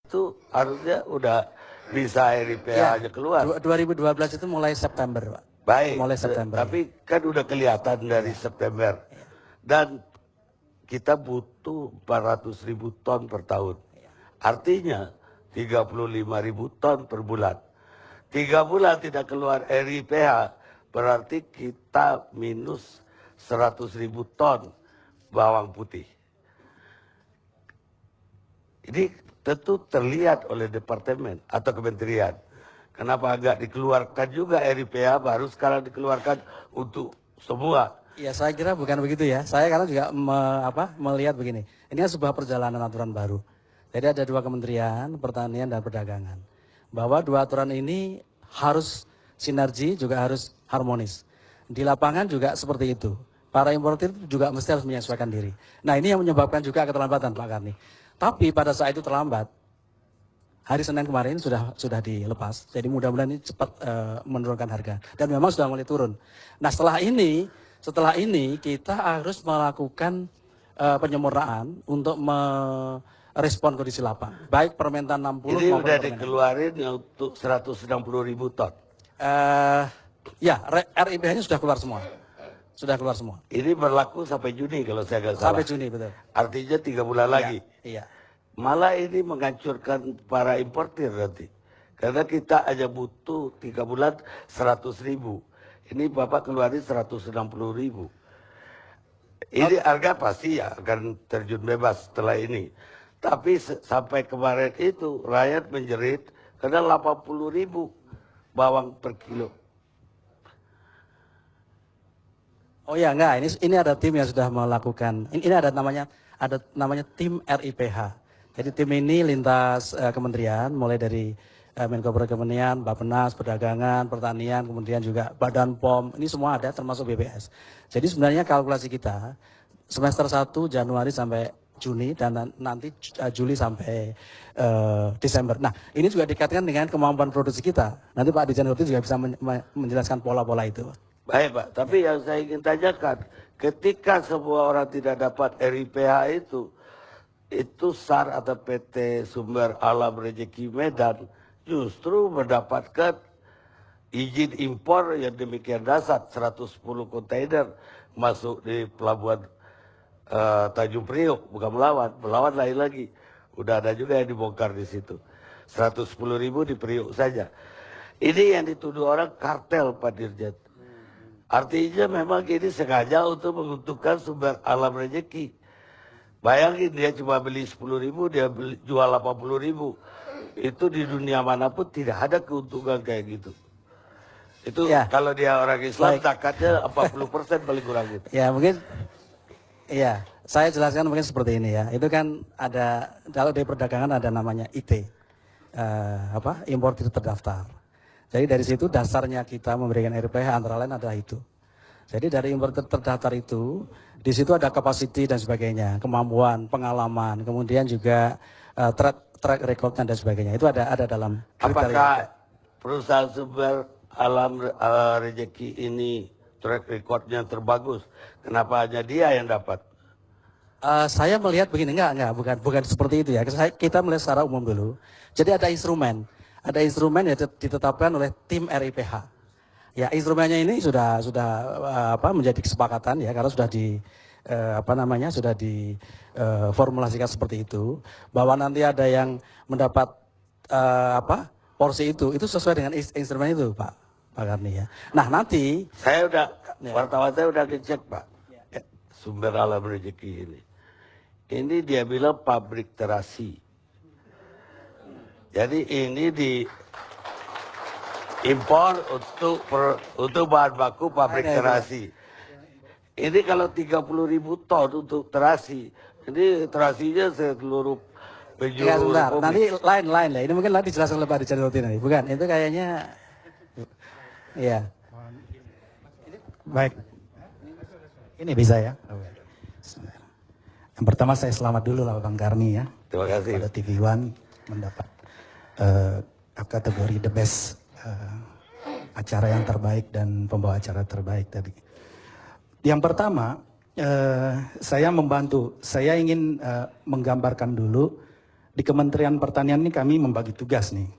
itu harusnya udah bisa RIPH-nya keluar. 2012 itu mulai September, Pak. Baik, Mulai September. tapi kan udah kelihatan dari September. Dan kita butuh 400.000 ton per tahun. Artinya 35.000 ton per bulan. 3 bulan tidak keluar RIPH, berarti kita minus 100.000 ton bawang putih. Ini tentu terlihat oleh departemen atau kementerian. Kenapa agak dikeluarkan juga RIPH baru sekarang dikeluarkan untuk semua? Ya saya kira bukan begitu ya. Saya karena juga melihat begini. Ini kan sebuah perjalanan aturan baru. Jadi ada 2 kementerian, Pertanian dan Perdagangan. Bahwa 2 aturan ini harus sinergi juga harus harmonis. Di lapangan juga seperti itu. Para importir juga mesti harus menyesuaikan diri. Nah ini yang menyebabkan juga keterlambatan Pak Karni. Tapi pada saat itu terlambat, hari Senin kemarin sudah dilepas. Jadi mudah-mudahan ini cepat menurunkan harga. Dan memang sudah mulai turun. Nah setelah ini kita harus melakukan penyempurnaan untuk merespon kondisi lapang. Baik permintaan 60 ini maupun udah dikeluarin untuk 160.000 ton. Ya, RIPH-nya sudah keluar semua. Sudah keluar semua. Ini berlaku sampai Juni kalau saya nggak salah. Sampai Juni, betul. Artinya 3 bulan lagi. Iya. Malah ini menghancurkan para importir nanti. Karena kita hanya butuh 3 bulan 100.000. Ini Bapak keluarin 160.000. Ini harga pasti ya akan terjun bebas setelah ini. Tapi sampai kemarin itu rakyat menjerit karena 80.000 bawang per kilo. Oh ya enggak, ini ada tim yang sudah melakukan. Ini ada namanya tim RIPH. Jadi tim ini lintas kementerian, mulai dari Menko Perekonomian, Bappenas, Perdagangan, Pertanian, kemudian juga Badan POM. Ini semua ada termasuk BPS. Jadi sebenarnya kalkulasi kita semester 1 Januari sampai Juni dan nanti Juli sampai Desember. Nah, ini juga dikaitkan dengan kemampuan produksi kita. Nanti Pak Dirjen Horti juga bisa menjelaskan pola-pola itu. Baik Pak, tapi yang saya ingin tanyakan, ketika semua orang tidak dapat RIPH itu SAR atau PT Sumber Alam Rejeki Medan justru mendapatkan izin impor yang demikian dasar, 110 kontainer masuk di pelabuhan Tanjung Priok, bukan Belawan lain lagi. Udah ada juga yang dibongkar di situ. 110.000 di Priok saja. Ini yang dituduh orang kartel Pak Dirjen. Artinya memang ini sengaja untuk menguntungkan Sumber Alam Rejeki. Bayangin dia cuma beli 10.000, dia jual 80.000. Itu di dunia manapun tidak ada keuntungan kayak gitu. Itu ya. Kalau dia orang Islam, zakatnya 40% paling kurang gitu. Ya mungkin, iya saya jelaskan mungkin seperti ini ya. Itu kan ada, kalau di perdagangan ada namanya IT, importir terdaftar. Jadi dari situ dasarnya kita memberikan RIPH antara lain adalah itu. Jadi dari importer terdaftar itu, di situ ada capacity dan sebagainya, kemampuan, pengalaman, kemudian juga track recordnya dan sebagainya. Itu ada dalam kriteria. Apakah perusahaan Sumber Alam Rejeki ini track recordnya terbagus? Kenapa hanya dia yang dapat? Saya melihat begini, bukan seperti itu ya. Kita melihat secara umum dulu. Jadi ada instrumen yang ditetapkan oleh tim RIPH. Ya instrumennya ini sudah menjadi kesepakatan ya karena sudah diformulasikan seperti itu bahwa nanti ada yang mendapat porsi itu sesuai dengan instrumen itu Pak Karni ya. Nah nanti wartawan saya udah ngecek Pak Sumber Alam Rejeki ini dia bilang pabrik terasi. Jadi ini diimpor untuk bahan baku pabrik terasi. Ini kalau 30.000 ton untuk terasi. Ini terasinya seluruh penjuru Republik. Nanti lain lah. Ini mungkin nanti dijelaskan oleh Pak Dirjen Horti nanti. Bukan, itu kayaknya. Iya. Baik. Ini bisa ya. Yang pertama saya selamat dulu lah Bang Karni ya. Terima kasih. Pada TV One mendapat kategori the best acara yang terbaik dan pembawa acara terbaik tadi. Yang pertama, saya ingin menggambarkan dulu di Kementerian Pertanian ini kami membagi tugas nih.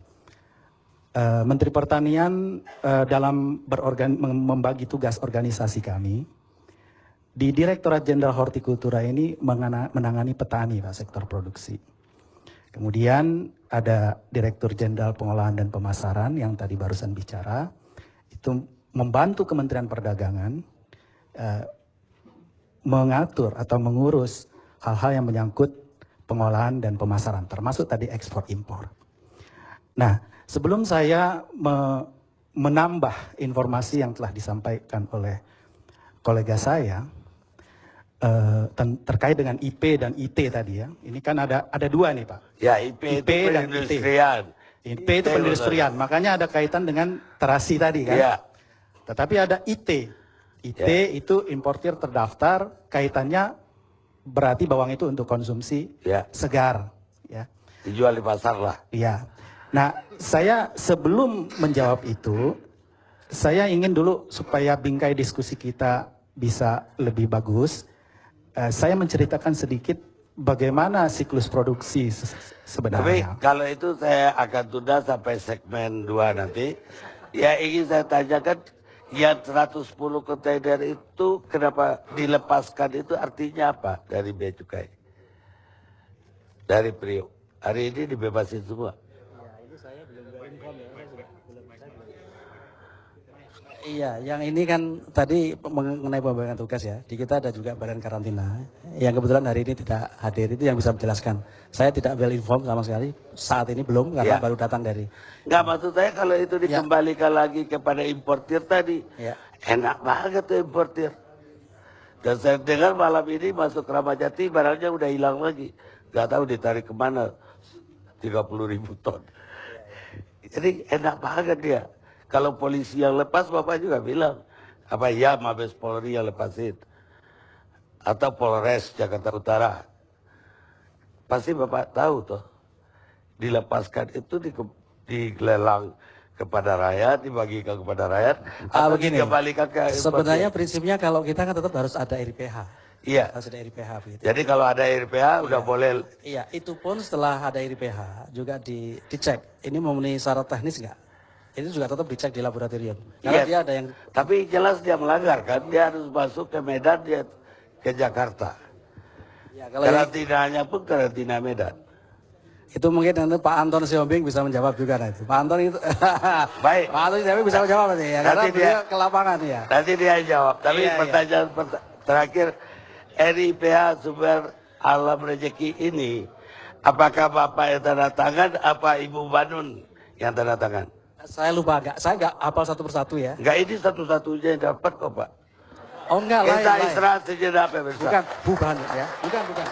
Menteri Pertanian dalam membagi tugas organisasi kami, di Direktorat Jenderal Hortikultura ini menangani petani, Pak, sektor produksi. Kemudian ada Direktur Jenderal Pengolahan dan Pemasaran yang tadi barusan bicara, itu membantu Kementerian Perdagangan mengatur atau mengurus hal-hal yang menyangkut pengolahan dan pemasaran, termasuk tadi ekspor impor. Nah, sebelum saya menambah informasi yang telah disampaikan oleh kolega saya terkait dengan IP dan IT tadi ya, ini kan ada dua nih Pak. Ya, IP itu perindustrian. IP itu perindustrian, makanya ada kaitan dengan terasi tadi kan. Ya. Tetapi ada IT. IT itu importir terdaftar, kaitannya berarti bawang itu untuk konsumsi segar. Ya. Dijual di pasar lah. Iya. Nah, saya sebelum menjawab itu, saya ingin dulu supaya bingkai diskusi kita bisa lebih bagus, saya menceritakan sedikit bagaimana siklus produksi sebenarnya. Tapi kalau itu saya akan tunda sampai segmen 2 nanti. Ya, ingin saya tanyakan, yang 110 kontainer itu kenapa dilepaskan, itu artinya apa dari Bea Cukai? Dari Priok. Hari ini dibebasin semua. Iya, yang ini kan tadi mengenai pembagian tugas ya. Di kita ada juga badan karantina yang kebetulan hari ini tidak hadir, itu yang bisa menjelaskan. Saya tidak well informed sama sekali, saat ini belum karena baru datang dari. Nggak, maksud saya kalau itu dikembalikan lagi kepada importir tadi, enak banget tuh importir. Dan saya dengar malam ini masuk Ramadjati barangnya udah hilang lagi. Nggak tahu ditarik kemana, 30.000 ton. Jadi enak banget dia. Kalau polisi yang lepas, Bapak juga bilang, apa ya Mabes Polri yang lepasin. Atau Polres Jakarta Utara. Pasti Bapak tahu toh. Dilepaskan itu dilelang kepada rakyat, dibagikan kepada rakyat. Atau Begini, dikembalikan ke sebenarnya prinsipnya kalau kita kan tetap harus ada RIPH. Iya. Harus ada RIPH begitu. Jadi kalau ada RIPH udah boleh. Iya, itu pun setelah ada RIPH juga dicek. Ini memenuhi syarat teknis nggak? Itu juga tetap dicek di laboratorium. Karena dia ada yang. Tapi jelas dia melanggar kan, dia harus masuk ke Medan, dia ke Jakarta. Ya, kalau karantinanya pun karantina Medan. Itu mungkin nanti Pak Anton Siombing bisa menjawab juga nanti. Pak Anton itu. Baik. Pak Anton Siombing bisa menjawab nanti ya. Karena dia ke lapangan ya. Nanti dia jawab. Tapi pertanyaan terakhir, RIPH Sumber Alam Rezeki ini, apakah Bapak yang tanda tangan, apa Ibu Banun yang tanda tangan? Saya lupa agak, saya nggak hafal satu persatu ya. Enggak, ini satu-satunya yang dapat kok Pak. Oh enggak, Kita lain. istirahat sejenak ya. Bukan ya. Bukan.